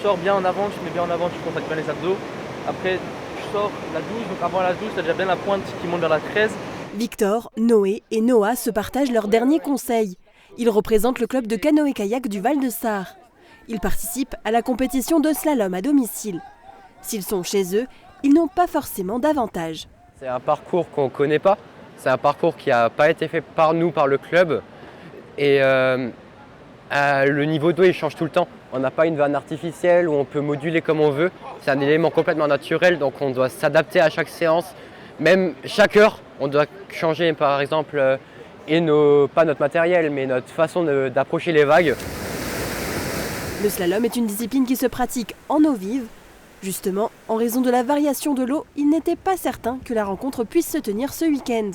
sors bien en avant, tu te mets bien en avant, tu contractes bien les abdos. Après, tu sors la 12, donc avant la 12, tu as déjà bien la pointe qui monte vers la 13. Victor, Noé et Noah se partagent leurs derniers conseils. Ils représentent le club de canoë-kayak du Val-de-Sarre. Ils participent à la compétition de slalom à domicile. S'ils sont chez eux, ils n'ont pas forcément d'avantage. C'est un parcours qu'on ne connaît pas. C'est un parcours qui n'a pas été fait par nous, par le club. Et le niveau d'eau, il change tout le temps. On n'a pas une vanne artificielle où on peut moduler comme on veut. C'est un élément complètement naturel, donc on doit s'adapter à chaque séance. Même chaque heure, on doit changer, par exemple, pas notre matériel, mais notre façon d'approcher les vagues. Le slalom est une discipline qui se pratique en eau vive. Justement, en raison de la variation de l'eau, il n'était pas certain que la rencontre puisse se tenir ce week-end.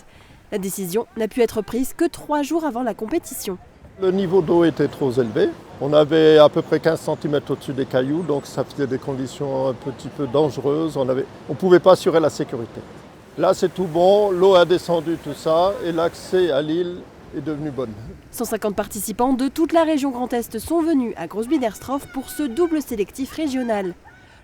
La décision n'a pu être prise que 3 jours avant la compétition. Le niveau d'eau était trop élevé. On avait à peu près 15 cm au-dessus des cailloux, donc ça faisait des conditions un petit peu dangereuses. On ne pouvait pas assurer la sécurité. Là, c'est tout bon, l'eau a descendu, tout ça, et l'accès à l'île est devenu bon. 150 participants de toute la région Grand Est sont venus à Grosse-Biederstroff pour ce double sélectif régional.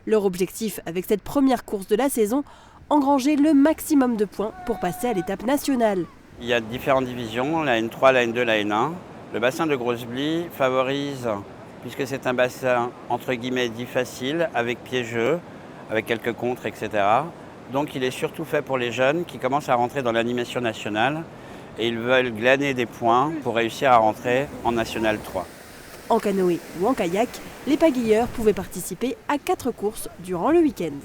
Leur objectif avec cette première course de la saison, engranger le maximum de points pour passer à l'étape nationale. Il y a différentes divisions, la N3, la N2, la N1. Le bassin de Grosse-Blie favorise, puisque c'est un bassin entre guillemets dit facile, avec piégeux, avec quelques contres, etc. Donc il est surtout fait pour les jeunes qui commencent à rentrer dans l'animation nationale et ils veulent glaner des points pour réussir à rentrer en National 3. En canoë ou en kayak, les pagayeurs pouvaient participer à 4 courses durant le week-end.